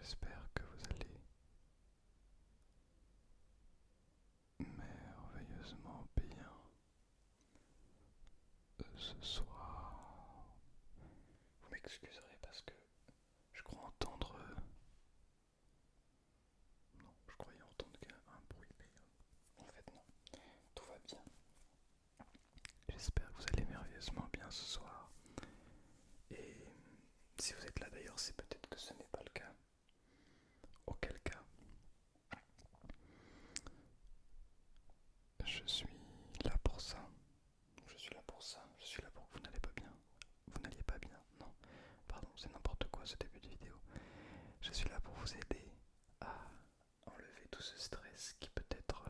J'espère que vous allez merveilleusement bien ce soir. Vous m'excuserez parce que je crois entendre... Non, je croyais entendre un bruit, mais en fait non, tout va bien. J'espère que vous allez merveilleusement bien ce soir. Et si vous êtes là d'ailleurs, c'est peut-être que ce n'est pas le cas. Auquel cas, je suis là pour ça. Je suis là pour ça. Je suis là pour que vous n'allez pas bien. Vous n'alliez pas bien. Non, pardon, c'est n'importe quoi ce début de vidéo. Je suis là pour vous aider à enlever tout ce stress qui peut-être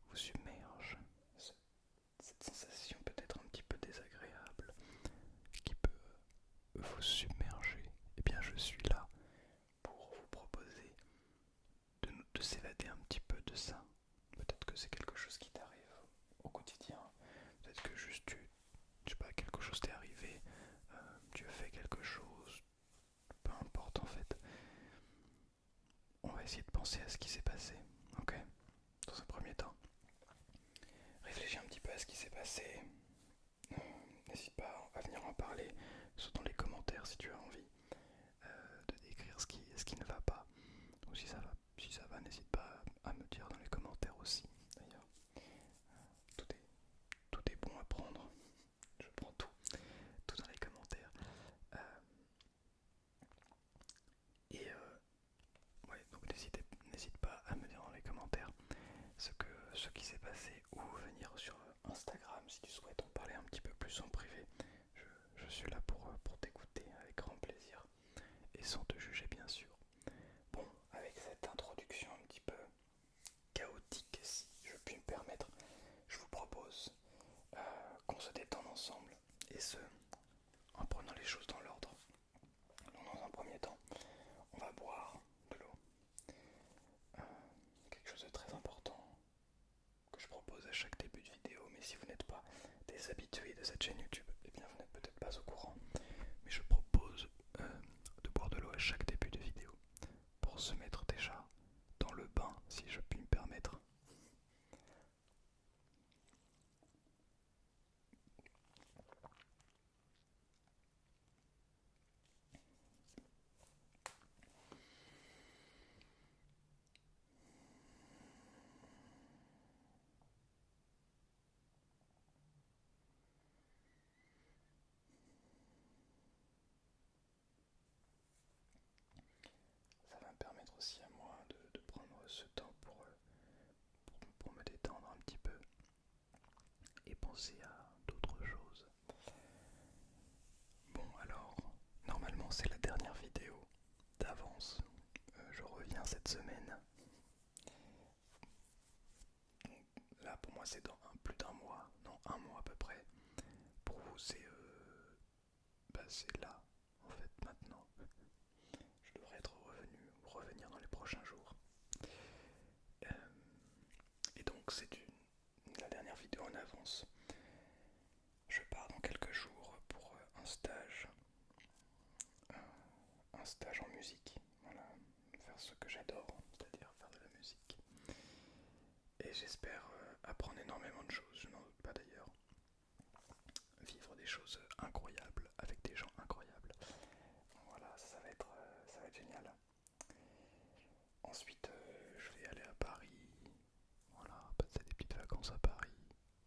vous submerge. Cette sensation peut-être un petit peu désagréable qui peut vous submerger. Eh bien, je suis là pour vous proposer de s'évader un petit peu de ça. Peut-être que c'est quelque chose qui t'arrive au quotidien. Peut-être que juste je sais pas, quelque chose t'est arrivé, tu as fait quelque chose, peu importe en fait. On va essayer de penser à ce qui s'est passé, ok? Dans un premier temps, réfléchis un petit peu à ce qui s'est passé. N'hésite pas à venir en parler, soit dans les commentaires si tu as envie de décrire ce qui ne va pas. Ou si ça va, n'hésite pas à me dire dans les commentaires aussi. D'ailleurs, tout est, tout est bon à prendre. Je prends tout dans les commentaires. Euh, et ouais, donc n'hésite pas à me dire dans les commentaires ce qui s'est passé ou venir sur Instagram si tu souhaites en parler un petit peu plus en privé. Je suis là pour t'écouter avec grand plaisir et sans te juger bien sûr. Bon, avec cette introduction un petit peu chaotique, si je puis me permettre, je vous propose qu'on se détende ensemble et ce, en prenant les choses dans l'ordre. Alors, dans un premier temps, on va boire de l'eau. Quelque chose de très important que je propose à chaque début de vidéo, mais si vous n'êtes pas des habitués de cette chaîne YouTube, eh bien vous n'êtes peut-être pas au courant. Mais je propose de boire de l'eau à chaque début de vidéo pour se mettre déjà dans le bain, si je puis me permettre. Ça va me permettre aussi à moi de prendre ce temps pour me détendre un petit peu et penser à d'autres choses. Bon alors, normalement c'est la dernière vidéo d'avance. Je reviens cette semaine. Là pour moi c'est dans plus d'un mois, non un mois à peu près. Pour vous c'est là en fait maintenant. Je devrais être revenir dans les prochains jours. Euh, et donc c'est la dernière vidéo en avance. Je pars dans quelques jours pour un stage en musique. Voilà, faire ce que j'adore, c'est-à-dire faire de la musique. Et j'espère apprendre énormément de choses, je n'en doute pas d'ailleurs. Vivre des choses incroyables avec des gens incroyables. Voilà, ça va être génial. Ensuite, je vais aller à Paris. Voilà, passer des petites vacances à Paris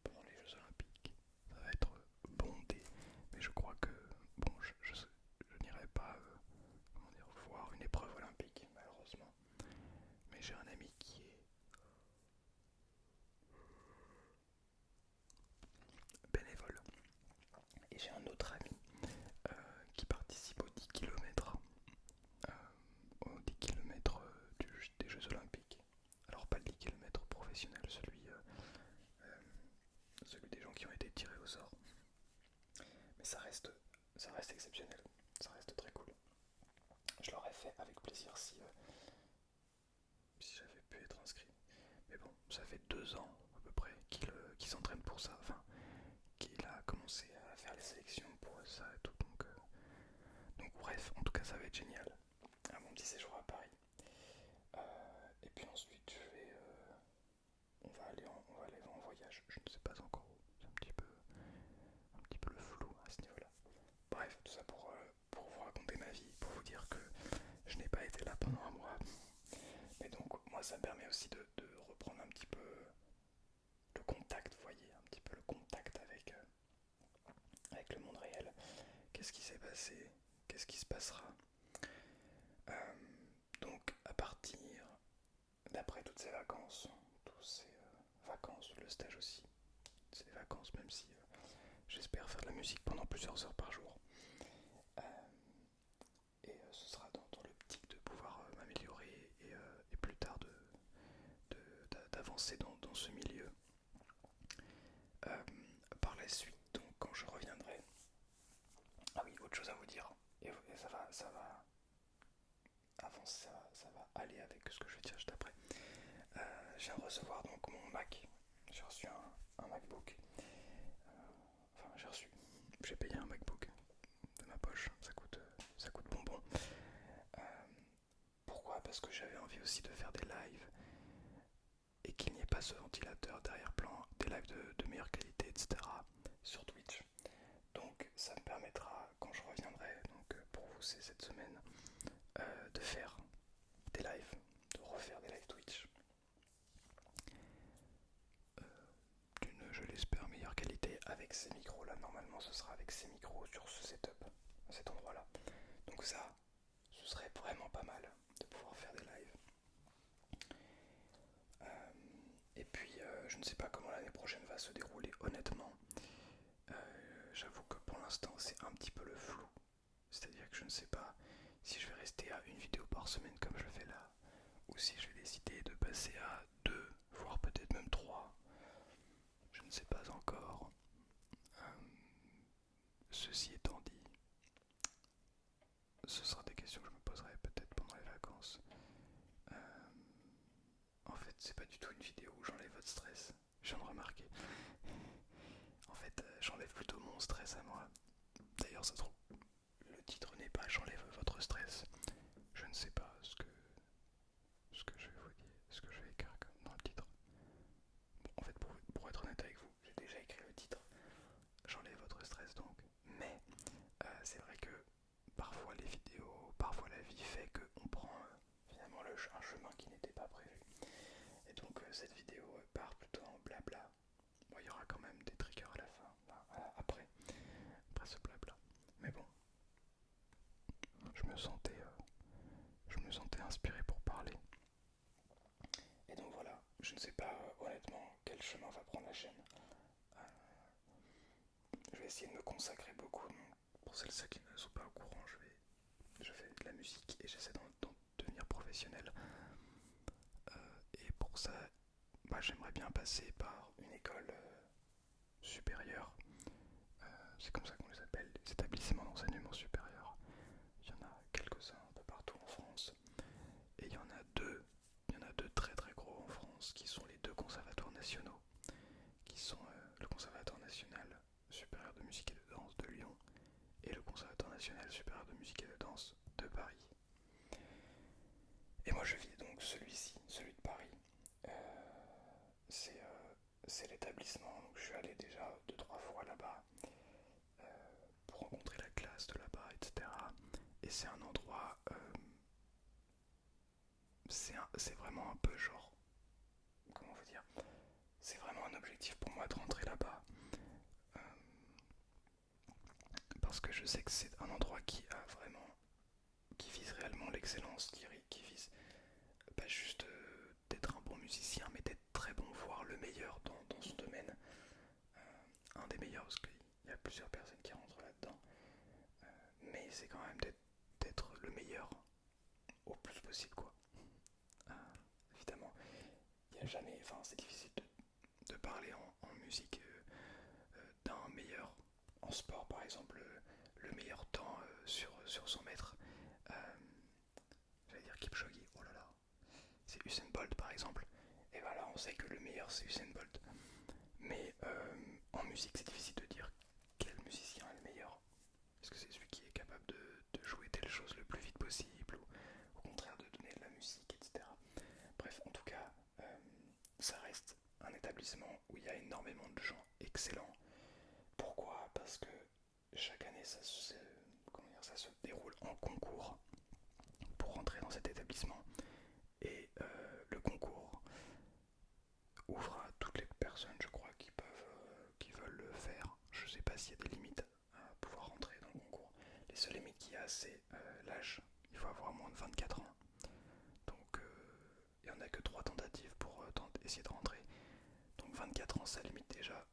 pendant les Jeux Olympiques. Ça va être bondé, mais je crois que bon, je n'irai pas comment dire, voir une épreuve olympique, malheureusement. Mais j'ai un ami qui est bénévole. Et j'ai un autre ami qui participe aux 10 km, aux 10 km des Jeux Olympiques. Alors pas le 10 km professionnel, celui des gens qui ont été tirés au sort. Mais ça reste exceptionnel, ça reste très cool. Je l'aurais fait avec plaisir si j'avais pu être inscrit. Mais bon, ça fait 2 ans à peu près qu'il s'entraîne pour ça, enfin qu'il a commencé à faire les sélections pour ça et tout. Donc bref, en tout cas ça va être génial. Un bon petit séjour à Paris. Et puis ensuite, on va aller en voyage. Je ne sais pas encore où. C'est un petit peu le flou à ce niveau-là. Bref, tout ça pour vous raconter ma vie, pour vous dire que je n'ai pas été là pendant un mois. Mais donc, moi, ça me permet aussi de reprendre un petit peu le contact, vous voyez, un petit peu le contact avec le monde réel. Qu'est-ce qui s'est passé? Qu'est-ce qui se passera? Euh, donc, à partir d'après toutes ces vacances, vacances, le stage aussi, c'est des vacances, même si j'espère faire de la musique pendant plusieurs heures par jour. Euh, ce sera dans l'optique de pouvoir m'améliorer et plus tard d'avancer dans ce milieu. Par la suite, donc quand je reviendrai, ah oui, autre chose à vous dire, et ça va avancer, ça va aller avec ce que je vais dire juste après. Je viens de recevoir donc mon Mac, j'ai reçu un MacBook, j'ai payé un MacBook de ma poche, ça coûte bonbon. Euh, Pourquoi? Parce que j'avais envie aussi de faire des lives et qu'il n'y ait pas ce ventilateur derrière-plan, des lives de meilleure qualité, etc. sur Twitch. Donc ça me permettra, quand je reviendrai, donc pour vous c'est cette semaine, de faire des lives, de refaire des lives Twitch. D'une, je l'espère, meilleure qualité avec ces micros là. Normalement ce sera avec ces micros sur ce setup, à cet endroit là. Donc ça, ce serait vraiment pas mal de pouvoir faire des lives. Et puis je ne sais pas comment l'année prochaine va se dérouler honnêtement. J'avoue que pour l'instant c'est un petit peu le flou. C'est-à-dire que je ne sais pas si je vais rester à une vidéo par semaine comme je le fais là, ou si je vais décider de passer à 2, voire peut-être même 3. Je ne sais pas encore. Euh, Ceci étant dit, ce sera des questions que je me poserai peut-être pendant les vacances. Euh, En fait, c'est pas du tout une vidéo où j'enlève votre stress. Je viens de remarquer. En fait, j'enlève plutôt mon stress à moi. D'ailleurs, ça se trouve, le titre n'est pas j'enlève votre stress. Je ne sais pas ce que je vais vous dire, ce que je vais écrire dans le titre. Bon, en fait, pour être honnête avec vous, j'ai déjà écrit le titre. J'enlève votre stress donc. Mais c'est vrai que parfois les vidéos, parfois la vie fait qu'on prend finalement un chemin qui n'était pas prévu. Et donc cette vidéo part plutôt en blabla. Bon, il y aura quand même des triggers à la fin, après ce blabla. Mais bon, je me sentais inspiré pour parler. Et donc voilà, je ne sais pas honnêtement quel chemin va prendre la chaîne. Je vais essayer de me consacrer beaucoup. Donc, pour celles qui ne sont pas au courant, je fais de la musique et j'essaie d'en devenir professionnel. Et pour ça, j'aimerais bien passer par une école supérieure. C'est comme ça qu'on les appelle, les établissements d'enseignement supérieur. Il y en a quelques-uns un peu partout en France. Et il y en a deux très très gros en France qui sont les deux conservatoires nationaux, qui sont le Conservatoire national supérieur de musique et de danse de Lyon et le Conservatoire national supérieur de musique et de danse de Paris. Et moi je vis donc celui-ci, celui de Paris. C'est l'établissement, donc je suis allé déjà 2-3 fois là-bas pour rencontrer la classe de là-bas, etc. Et c'est un endroit, c'est vraiment un peu genre, comment vous dire, c'est vraiment un objectif pour moi de rentrer là-bas. Euh, Parce que je sais que c'est un endroit qui vise réellement l'excellence, qui vise pas juste d'être un bon musicien, mais d'être très bon, voire le meilleur dans son domaine. Un des meilleurs, parce qu'il y a plusieurs personnes qui rentrent là-dedans. Mais c'est quand même d'être le meilleur au plus possible, quoi. Euh, Évidemment, il n'y a jamais, enfin c'est difficile de parler en musique d'un meilleur en sport, par exemple, le meilleur temps sur 100 mètres. Euh, J'allais dire Kipchoge, oh là là, c'est Usain Bolt par exemple. Et voilà, on sait que le meilleur c'est Usain Bolt. Mais en musique, c'est difficile de dire quel musicien est le meilleur. Est-ce que c'est celui qui est capable de jouer telle chose le plus vite possible, ou au contraire excellent. Pourquoi? Parce que chaque année ça se déroule en concours pour rentrer dans cet établissement. Et le concours ouvre à toutes les personnes, je crois, qui veulent le faire. Je sais pas s'il y a des limites à pouvoir rentrer dans le concours. Les seules limites qu'il y a, c'est l'âge. Il faut avoir moins de 24 ans. Donc il n'y en a que 3 tentatives pour essayer de rentrer. Donc 24 ans, ça limite déjà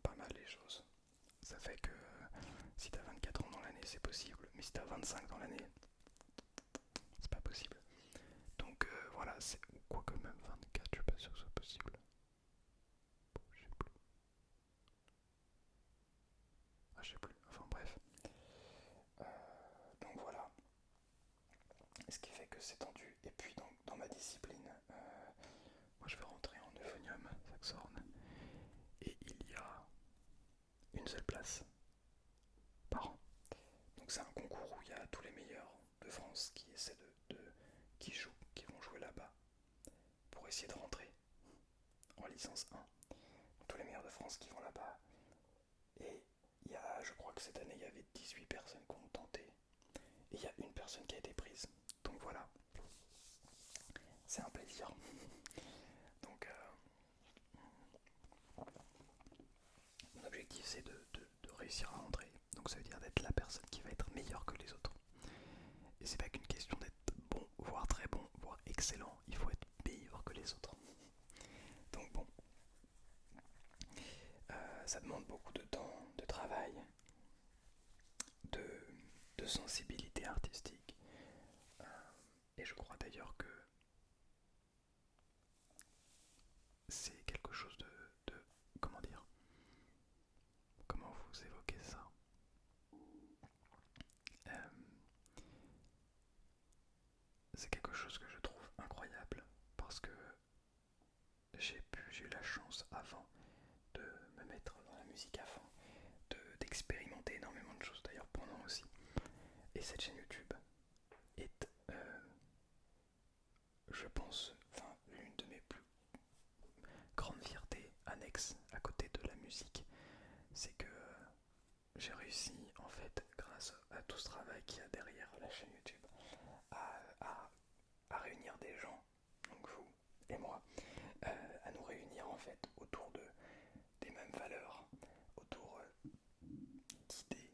pas mal les choses. Ça fait que si t'as 24 ans dans l'année, c'est possible. Mais si t'as 25 dans l'année, c'est pas possible. Donc voilà, c'est quoi que même 24, je suis pas sûr que ce soit possible. Bon, je sais plus. Ah, je sais plus. Enfin bref. Donc voilà. Ce qui fait que c'est tendu. Et puis donc dans ma discipline, moi je vais rentrer en euphonium saxhorn. Et il y a une seule place par an. Donc c'est un concours où il y a tous les meilleurs de France qui essaient qui vont jouer là-bas pour essayer de rentrer en licence 1. Tous les meilleurs de France qui vont là-bas. Et je crois que cette année, il y avait 18 personnes qui ont tenté. Et il y a une personne qui a été prise. Donc voilà. C'est un plaisir. Donc mon objectif, c'est de réussir à rentrer. Donc ça veut dire d'être la personne qui va être meilleure que les autres. Et c'est pas qu'une question d'être bon, voire très bon, voire excellent. Il faut être meilleur que les autres. Donc bon. Ça demande beaucoup de temps, de travail, de sensibilité artistique. Et je crois d'ailleurs que c'est quelque chose comment dire, comment vous évoquez ça, euh, c'est quelque chose que je trouve incroyable parce que j'ai eu la chance avant de me mettre dans la musique à fond, d'expérimenter énormément de choses d'ailleurs pendant aussi. Et cette chaîne YouTube est, je pense, enfin l'une de mes plus grandes fiertés annexes à côté de la musique, c'est que j'ai réussi en fait grâce à tout ce travail qu'il y a derrière la chaîne YouTube à réunir des gens, donc vous et moi, à nous réunir en fait autour des mêmes valeurs, autour d'idées,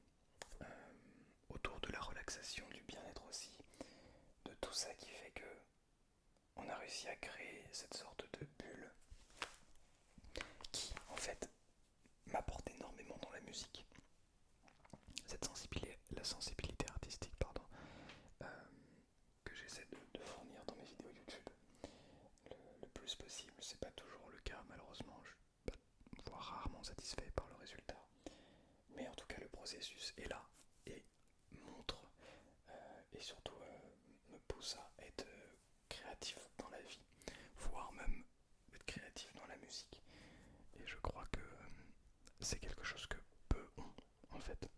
autour de la relaxation, du bien-être aussi, de tout ça qui fait que on a réussi à créer cette sorte de bulle qui en fait m'apporte énormément dans la musique. La sensibilité artistique, pardon, euh, que j'essaie de fournir dans mes vidéos YouTube le plus possible. C'est pas toujours le cas, malheureusement. Je suis voire rarement satisfait par le résultat. Mais en tout cas, le processus est là et montre et surtout me pousse à être créatif dans la vie, voire même être créatif dans la musique. Et je crois que c'est quelque chose que peu ont en fait,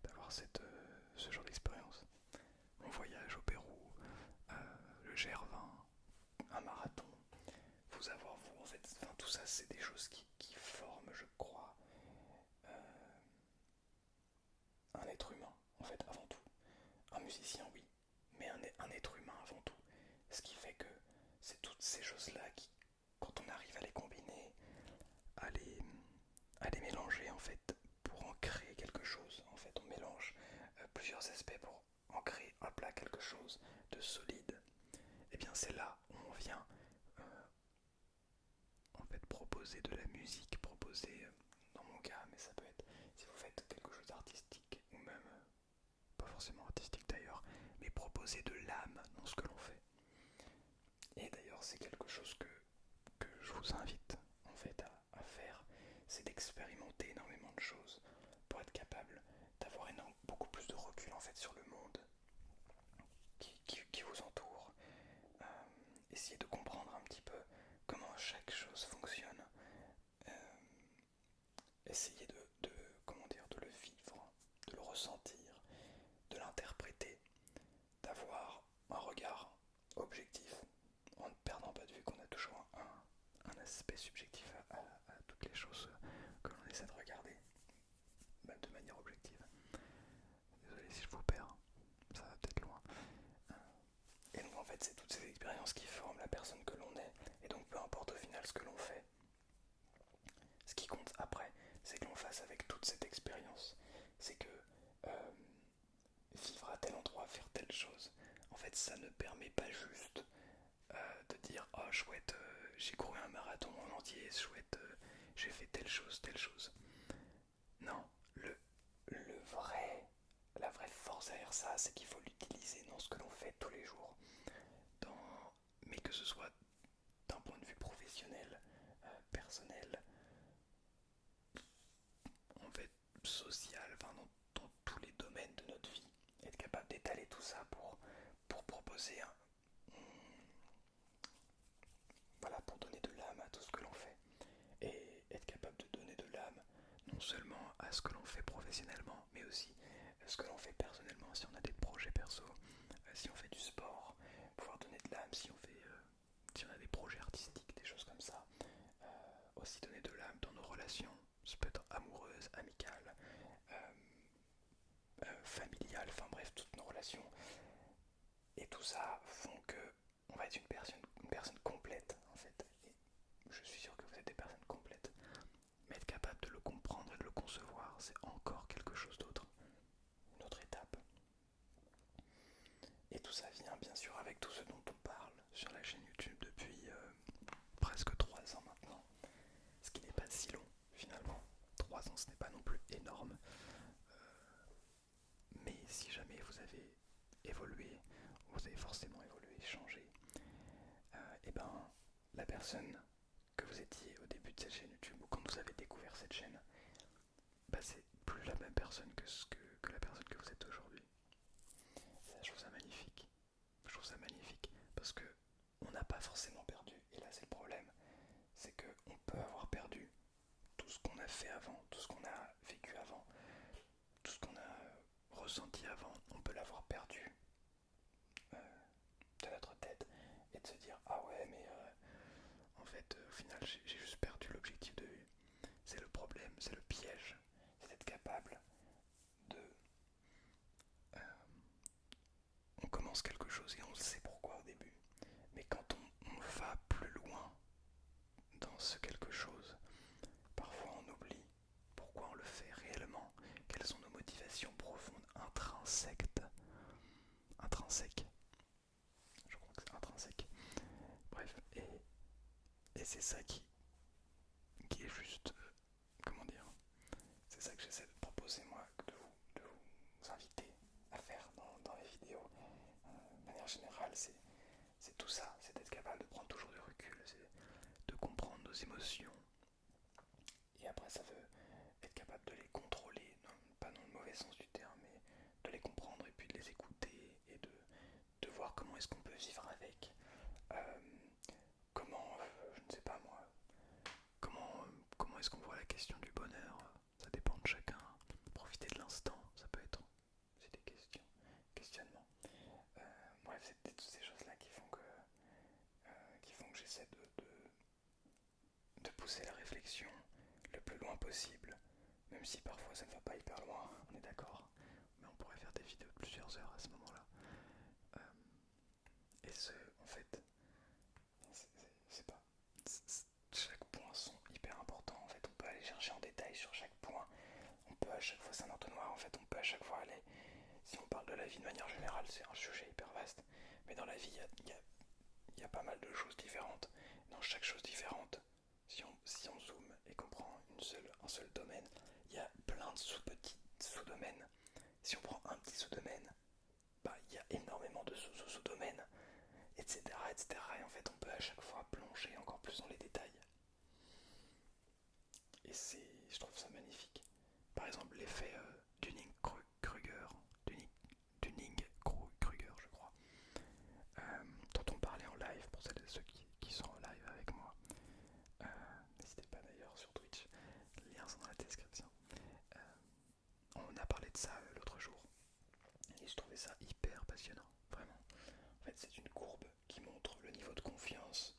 d'avoir ce genre d'expérience. Mon voyage au Pérou, le GR20, un marathon, vous avoir vous en fait, enfin, tout ça c'est des choses qui forment, je crois, un être humain en fait avant tout. Un musicien oui, mais un être humain avant tout. Ce qui fait que c'est toutes ces choses-là qui, quand on arrive à les combiner, à les, à les mélanger en fait, pour en créer quelque chose. En fait, on mélange plusieurs aspects pour en créer hop là quelque chose de solide. Et bien c'est là où on vient en fait proposer de la musique, proposer, dans mon cas, mais ça peut être si vous faites quelque chose d'artistique ou même pas forcément artistique d'ailleurs, mais proposer de l'âme dans ce que l'on fait. Et d'ailleurs c'est quelque chose que je vous invite en fait à faire, c'est d'expérimenter énormément de choses pour être capable d'avoir beaucoup plus de recul en fait sur le monde qui vous entoure. Essayez de comprendre un petit peu comment chaque chose fonctionne. Euh, Essayez comment dire, de le vivre, de le ressentir, de l'interpréter, d'avoir un regard objectif, en ne perdant pas de vue qu'on a toujours un aspect subjectif à toutes les choses que l'on essaie de regarder. expériences qui forment la personne que l'on est, et donc peu importe au final ce que l'on fait. Ce qui compte après, c'est que l'on fasse avec toute cette expérience. C'est que vivre à tel endroit, faire telle chose, en fait ça ne permet pas juste de dire oh chouette, j'ai couru un marathon en entier, chouette, j'ai fait telle chose, telle chose. Non, la vraie force derrière ça, c'est qu'il faut l'utiliser dans ce que l'on fait tous les jours. Mais que ce soit d'un point de vue professionnel, personnel, en fait social, enfin dans tous les domaines de notre vie. Être capable d'étaler tout ça pour proposer voilà, pour donner de l'âme à tout ce que l'on fait. Et être capable de donner de l'âme non seulement à ce que l'on fait professionnellement, mais aussi à ce que l'on fait personnellement, si on a des projets perso, si on fait du sport, pouvoir donner de l'âme si on a des projets artistiques, des choses comme ça. Aussi donner de l'âme dans nos relations, ça peut être amoureuse, amicale, familiale, enfin bref, toutes nos relations. Et tout ça font que on va être une personne complète en fait. Et je suis sûr que vous êtes des personnes complètes. Mais être capable de le comprendre et de le concevoir, c'est encore quelque chose d'autre. Une autre étape. Et tout ça vient bien sûr avec tout ce dont on parle sur la chaîne YouTube depuis presque 3 ans maintenant. Ce qui n'est pas si long finalement. 3 ans ce n'est pas non plus énorme. Mais si jamais vous avez évolué, vous avez forcément évolué, changé, et ben la personne que vous étiez au début de cette chaîne YouTube ou quand vous avez découvert cette chaîne, bah c'est plus la même personne que la personne que vous êtes aujourd'hui. Je trouve ça magnifique. Je trouve ça magnifique parce que on n'a pas forcément perdu. Et là c'est le problème, c'est qu'on peut avoir perdu tout ce qu'on a fait avant, tout ce qu'on a vécu avant, tout ce qu'on a ressenti avant, on peut l'avoir perdu de notre tête et de se dire ah ouais mais en fait au final j'ai juste perdu l'objectif de vue. C'est le problème, c'est le piège, c'est d'être capable de on commence quelque chose et on sait pourquoi au début, mais quand on va plus loin dans ce quelque chose, parfois on oublie pourquoi on le fait réellement, quelles sont nos motivations profondes, intrinsèques, je crois que c'est intrinsèque, bref, et c'est ça qui est juste, comment dire, c'est ça que j'essaie de proposer moi, de vous inviter à faire dans les vidéos, de manière générale, c'est tout ça, c'est d'être capable de prendre toujours du recul, c'est de comprendre nos émotions, et après ça veut être capable de les contrôler, pas dans le mauvais sens du terme, mais de les comprendre et puis de les écouter et de voir comment est-ce qu'on peut vivre avec, euh, comment, je ne sais pas moi, comment est-ce qu'on voit la question du bonheur, ça dépend de chacun, profiter de l'instant, ça peut être, c'est des questionnements. Bref, c'est toutes ces choses-là qui font que j'essaie de pousser la réflexion le plus loin possible, même si parfois ça ne va pas hyper loin, on est d'accord, mais on pourrait faire des vidéos de plusieurs heures à ce moment-là. Et en fait, c'est pas, chaque point sont hyper importants. En fait, on peut aller chercher en détail sur chaque point. On peut à chaque fois, c'est un entonnoir. En fait, on peut à chaque fois aller. Si on parle de la vie de manière générale, c'est un sujet hyper vaste. Mais dans la vie, il y a pas mal de choses différentes. Dans chaque chose différente, si on zoome et qu'on prend un seul domaine, il y a plein de sous-petits sous-domaines. Si on prend un petit sous-domaine, bah, il y a énormément de sous-sous-domaines, etc., etc. Et en fait, on peut à chaque fois plonger encore plus dans les détails. Et je trouve ça magnifique. Par exemple, l'effet Dunning-Kruger, Dunning-Kruger, je crois, dont on parlait en live pour celles et ceux qui sont en live avec moi. N'hésitez pas d'ailleurs sur Twitch, les liens sont dans la description. On a parlé de ça l'autre jour et je trouvais ça hyper passionnant, vraiment. En fait, c'est une courbe qui montre le niveau de confiance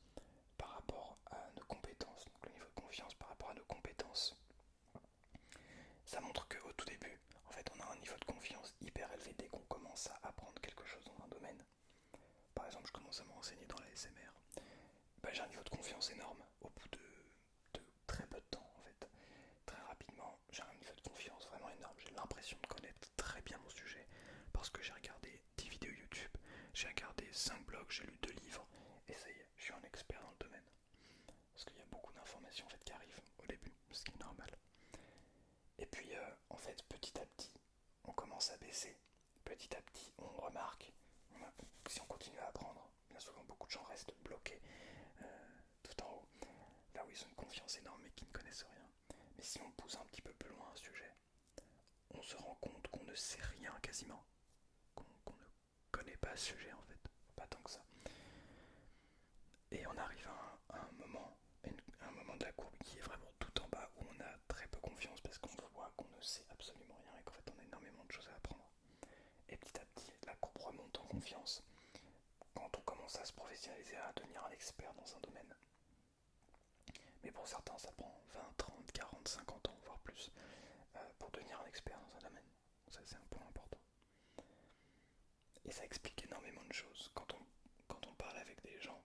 par rapport à nos compétences. Donc le niveau de confiance par rapport à nos compétences. Ça montre qu'au tout début, confiance énorme au bout de très peu de temps en fait. Très rapidement, j'ai un niveau de confiance vraiment énorme. J'ai l'impression de connaître très bien mon sujet parce que j'ai regardé 10 vidéos YouTube, j'ai regardé 5 blogs, j'ai lu 2 livres et ça y est, je suis un expert dans le domaine. Parce qu'il y a beaucoup d'informations en fait qui arrivent au début, ce qui est normal. Et puis en fait, petit à petit, on commence à baisser. Petit à petit, on remarque, si on continue à apprendre, bien souvent beaucoup de gens restent bloqués tout en haut, là où ils ont une confiance énorme mais qui ne connaissent rien. Mais si on pousse un petit peu plus loin un sujet, on se rend compte qu'on ne sait rien quasiment, qu'on ne connaît pas ce sujet en fait, pas tant que ça. Et on arrive à un moment de la courbe qui est vraiment tout en bas où on a très peu confiance parce qu'on voit qu'on ne sait absolument rien et qu'en fait on a énormément de choses à apprendre. Et petit à petit, la courbe remonte en confiance quand on commence à se professionnaliser, à devenir un expert dans un domaine. Mais pour certains, ça prend 20, 30, 40, 50 ans, voire plus, pour devenir un expert dans un domaine. Ça, c'est un point important. Et ça explique énormément de choses. Quand on parle avec des gens,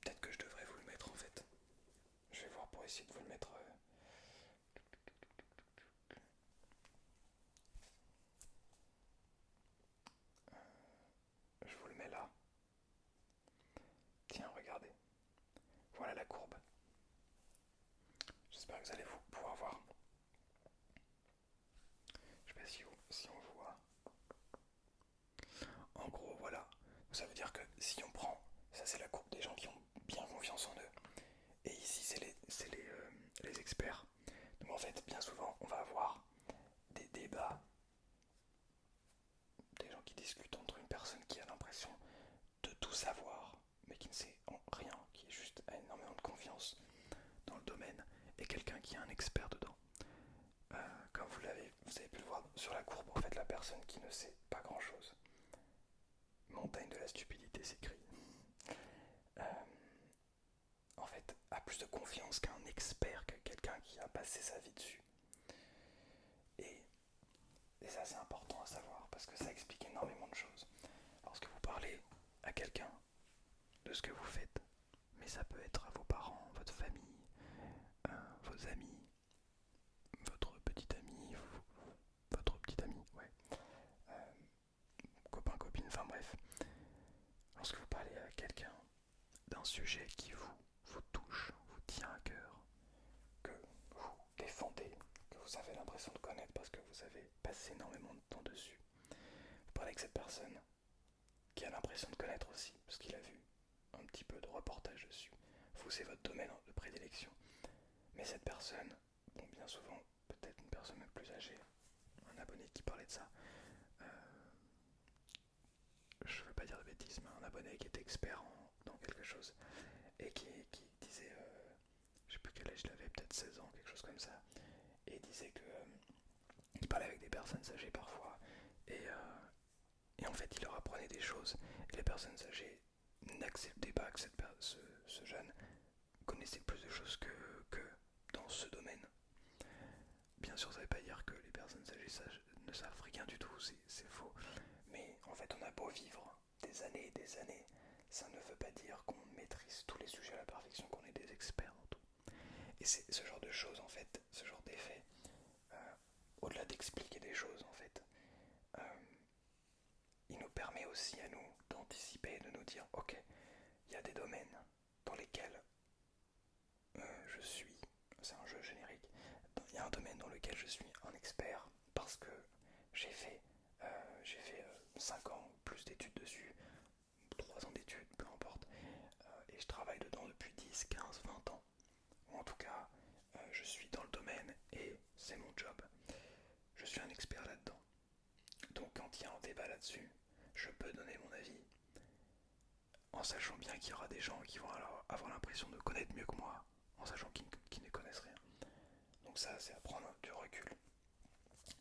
peut-être que je devrais vous le mettre en fait. Je vais voir pour essayer de vous le mettre. Je vous le mets là. Tiens, regardez. Voilà la courbe. J'espère que vous allez pouvoir voir. Je sais pas si on voit. En gros, voilà. Ça veut dire que si on prend, ça c'est la courbe des gens qui ont bien confiance en eux. Et ici, c'est les experts. Donc en fait, bien souvent, on va avoir des débats, des gens qui discutent entre une personne qui a l'impression de tout savoir, mais qui ne sait rien, qui est juste a énormément de confiance dans le domaine, et quelqu'un qui est un expert dedans. Comme vous avez pu le voir sur la courbe, en fait, la personne qui ne sait pas grand-chose, montagne de la stupidité s'écrit, en fait, a plus de confiance qu'un expert, que quelqu'un qui a passé sa vie dessus. Et, et ça, c'est important à savoir, parce que ça explique énormément de choses. Lorsque vous parlez à quelqu'un de ce que vous faites, mais ça peut être à vos parents, votre famille, vos amis, votre petit ami, votre petite amie, ouais, copain, copine, enfin bref. Lorsque vous parlez à quelqu'un d'un sujet qui vous touche, vous tient à cœur, que vous défendez, que vous avez l'impression de connaître parce que vous avez passé énormément de temps dessus, vous parlez avec cette personne qui a l'impression de connaître aussi, parce qu'il a vu un petit peu de reportage dessus. Vous, c'est votre domaine de prédilection. Mais cette personne, bon, bien souvent, peut-être une personne même plus âgée, un abonné qui parlait de ça, je veux pas dire de bêtises, mais un abonné qui était expert dans quelque chose, et qui disait, je sais plus quel âge il avait, peut-être 16 ans, quelque chose comme ça, et il disait que il parlait avec des personnes âgées parfois, et en fait il leur apprenait des choses, et les personnes âgées n'acceptaient pas que ce jeune connaissait plus de choses que dans ce domaine. Bien sûr, ça ne veut pas dire que les personnes âgées ne savent rien du tout, c'est faux. Mais en fait, on a beau vivre des années et des années, ça ne veut pas dire qu'on maîtrise tous les sujets à la perfection, qu'on est des experts dans tout. Et c'est ce genre de choses, en fait, ce genre d'effet, au-delà d'expliquer des choses, en fait, il nous permet aussi à nous d'anticiper, de nous dire, ok, il y a des domaines dans lesquels je suis, c'est un jeu générique, il y a un domaine dans lequel je suis un expert parce que j'ai fait, 5 ans ou plus d'études dessus, 3 ans d'études, peu importe, et je travaille dedans depuis 10, 15, 20 ans. Ou en tout cas, je suis dans le domaine et c'est mon job. Je suis un expert là-dedans. Donc quand il y a un débat là-dessus, je peux donner mon avis en sachant bien qu'il y aura des gens qui vont alors avoir l'impression de connaître mieux que moi, en sachant qu'ils ne connaissent rien. Donc ça, c'est à prendre du recul.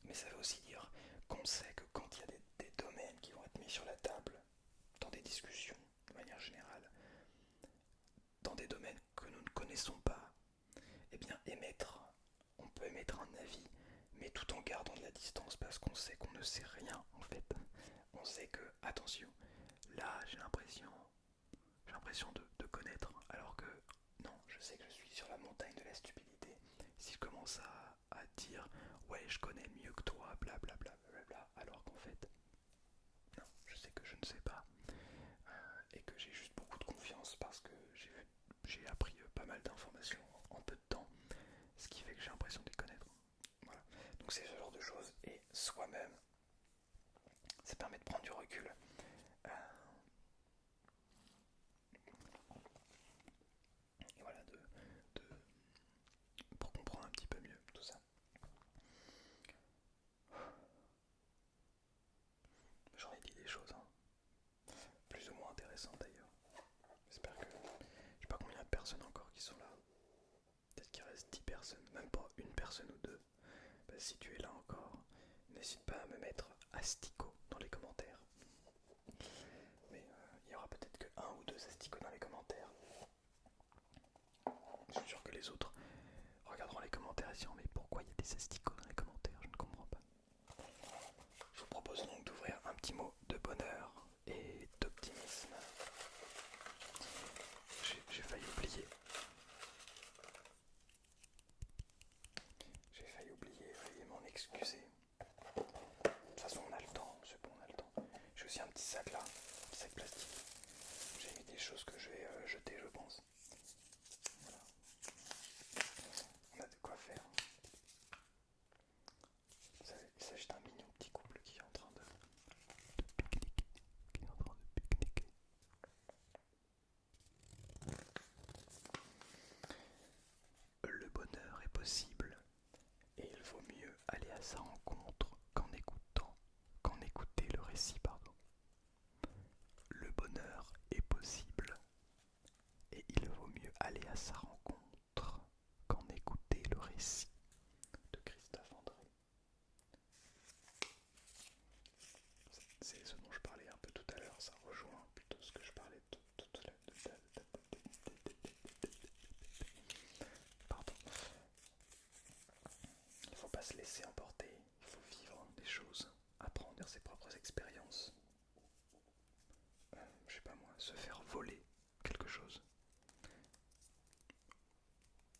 Mais ça veut aussi dire qu'on sait que quand il y a des domaines qui vont être mis sur la table, dans des discussions, de manière générale, dans des domaines que nous ne connaissons pas, eh bien on peut émettre un avis, mais tout en gardant de la distance parce qu'on sait qu'on ne sait rien en fait. On sait que, attention, là j'ai l'impression de connaître, alors que commence à dire ouais je connais mieux que toi, blablabla, alors qu'en fait, non, je sais que je ne sais pas, et que j'ai juste beaucoup de confiance parce que j'ai appris pas mal d'informations en peu de temps, ce qui fait que j'ai l'impression de les connaître. Voilà. Donc c'est ce genre de choses, et soi-même, ça permet de prendre du recul. Et voilà, pour comprendre un petit peu mieux tout ça. J'en ai dit des choses, hein, plus ou moins intéressantes d'ailleurs. J'espère que... Je sais pas combien de personnes encore qui sont là. Peut-être qu'il reste 10 personnes, même pas une personne ou deux. Bah, si tu es là encore, n'hésite pas à me mettre asticot dans les commentaires. Mais il y aura peut-être que un ou deux asticots dans les commentaires. Je suis sûr que les autres regarderont les commentaires et diront mais pourquoi il y a des asticots dans les commentaires? Je ne comprends pas. Je vous propose donc d'ouvrir un petit mot de bonheur et d'optimisme. J'ai failli oublier. J'ai failli oublier, veuillez m'en excuser. De toute façon on a le temps, c'est bon, on a le temps. J'ai aussi un petit sac là, un petit sac plastique. J'ai mis des choses que je vais jeter je pense. Voilà. On a de quoi faire. Il s'agit d'un mignon petit couple qui est en train de pique-niquer. Qui est en train de pique-niquer. Le bonheur est possible et il vaut mieux aller à sa rencontre qu'en écouter le récit, pardon. Le bonheur est possible et il vaut mieux aller à sa rencontre qu'en écouter le récit de Christophe André. C'est ce dont je parlais un peu tout à l'heure, ça rejoint plutôt ce que je parlais tout à l'heure. Pardon. Il ne faut pas se laisser emporter, il faut vivre des choses, apprendre ses propres expériences. Je sais pas moi, se faire voler quelque chose.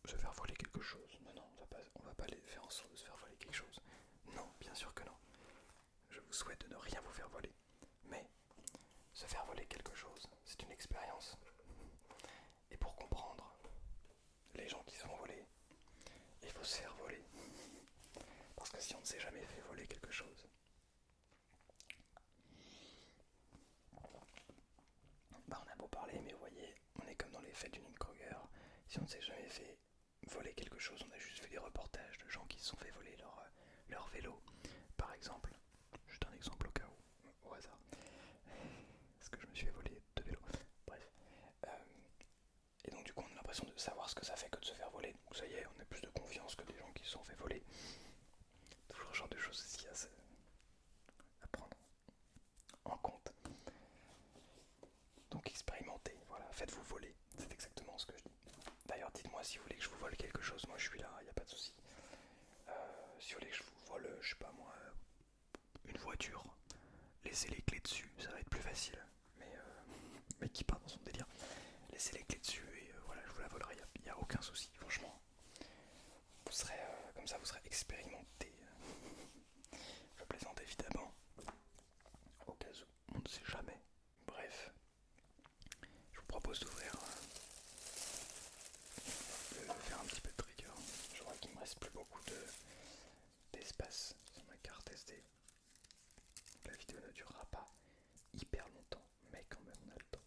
Se faire voler quelque chose. Non, on va pas aller faire en sorte de se faire voler quelque chose. Non, bien sûr que non. Je vous souhaite de ne rien vous faire voler. Mais se faire voler quelque chose, c'est une expérience. Et pour comprendre les gens qui sont volés, il faut se faire voler. Parce que si on ne s'est jamais fait voler quelque chose, bah on a beau parler, mais vous voyez, on est comme dans les fêtes du Dunning-Kruger. Si on ne s'est jamais fait voler quelque chose, on a juste vu des reportages de gens qui se sont fait voler leur vélo, par exemple. Juste un exemple au cas où, au hasard. Parce que je me suis fait voler 2 vélos. Bref. Et donc du coup on a l'impression de savoir ce que ça fait que de se faire voler. Donc ça y est, on a plus de confiance que des gens qui se sont fait voler. Toujours ce genre de choses aussi à prendre en compte. Donc expérimentez, voilà, faites-vous voler. C'est exactement ce que je dis. D'ailleurs dites-moi si vous voulez que je vous vole quelque chose, moi je suis là, il n'y a pas de souci. Si vous voulez que je vous vole, je sais pas moi, une voiture, laissez les clés dessus, ça va être plus facile. Mais qui part dans son délire. Laissez les clés dessus et voilà, je vous la volerai, il n'y a aucun souci, franchement. Vous serez comme ça, vous serez expérimenté. Je plaisante évidemment, au cas où, on ne sait jamais. Bref, je vous propose d'ouvrir, de faire un petit peu de trigger. Je vois qu'il me reste plus beaucoup d'espace sur ma carte SD. La vidéo ne durera pas hyper longtemps, mais quand même on a le temps.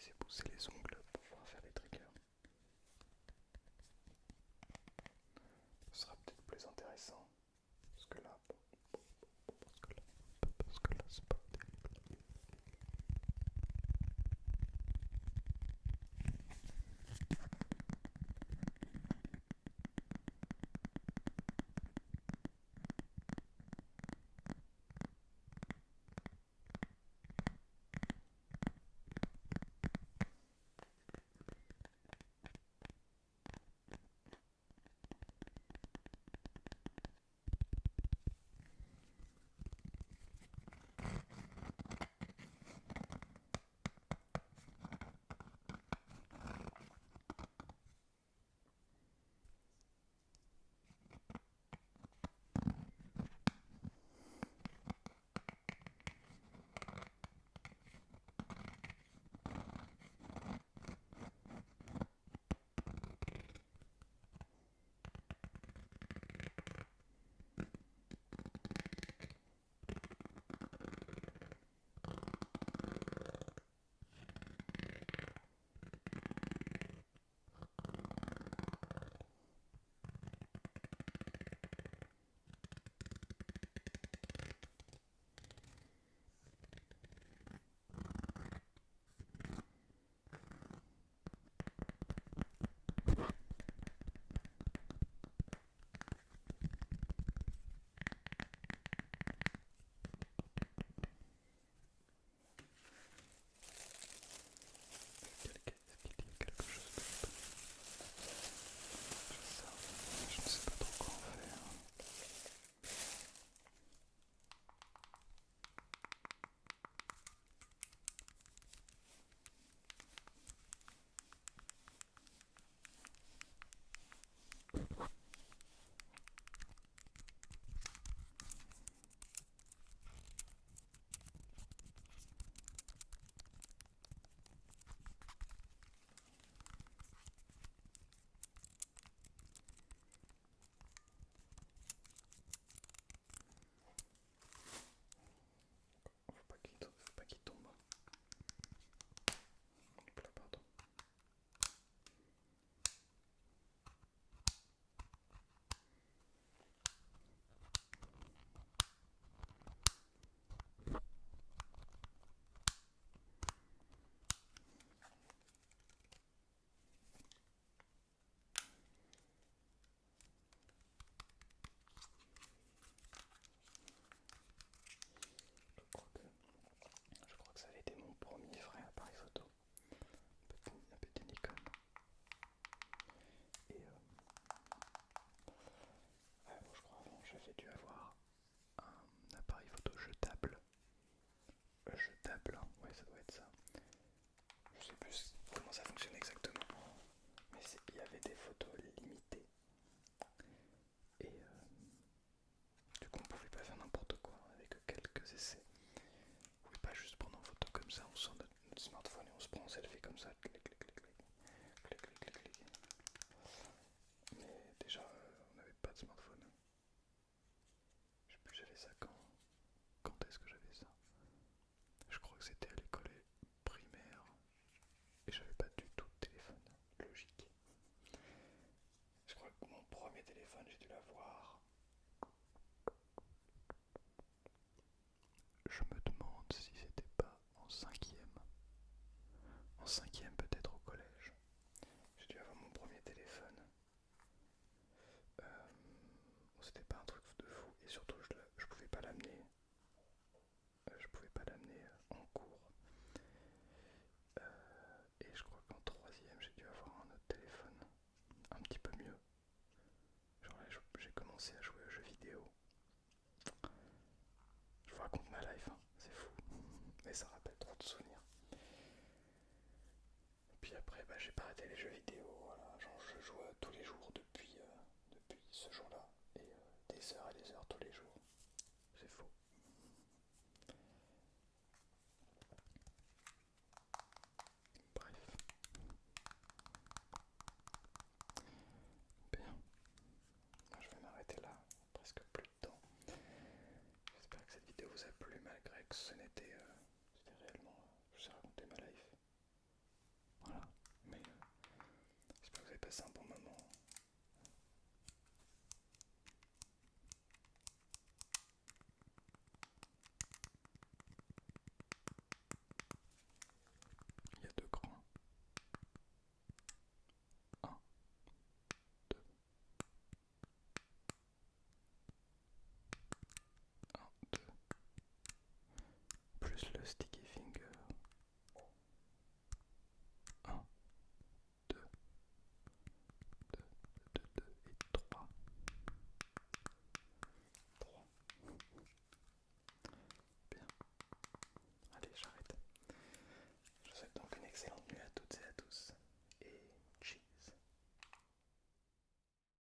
laisser pousser les ongles pour pouvoir faire des triggers. Ce sera peut-être plus intéressant. Parce que là, c'est pas terrible. Quelque chose d'autre. Je ne sais pas trop quoi en faire. Faut pas qu'il tombe. Hop là, pardon. Je crois que ça avait été mon premier vrai appareil photo. Un petit Nikon. Et bon, je crois avant j'avais dû avoir un appareil photo jetable. Jetable, hein, ouais, ça doit être ça. Je sais plus comment ça fonctionne exactement. Mais il y avait des photos limitées. Et du coup on pouvait pas faire n'importe quoi, on avait que quelques essais. On pouvait pas juste prendre en photo comme ça, on sort notre smartphone et on se prend en selfie comme ça. Clic, clic, clic, clic. Clic, clic, clic, clic. Mais déjà on n'avait pas de smartphone. Je sais plus j'avais ça quand. Quand est-ce que j'avais ça? Je crois que c'était à l'école primaire. Et j'avais pas du tout de téléphone. Logique. Je crois que mon premier téléphone j'ai dû l'avoir. Je me demande si c'était pas en cinquième. En cinquième peut-être au collège. J'ai dû avoir mon premier téléphone. C'était pas un truc de fou. Et surtout je pouvais pas l'amener. Je pouvais pas l'amener en cours. Et je crois qu'en troisième j'ai dû avoir un autre téléphone. Un petit peu mieux. Genre là j'ai commencé à jouer aux jeux vidéo. Je vous raconte ma life, hein. C'est fou. Mais ça rappelle trop de souvenirs. passer un bon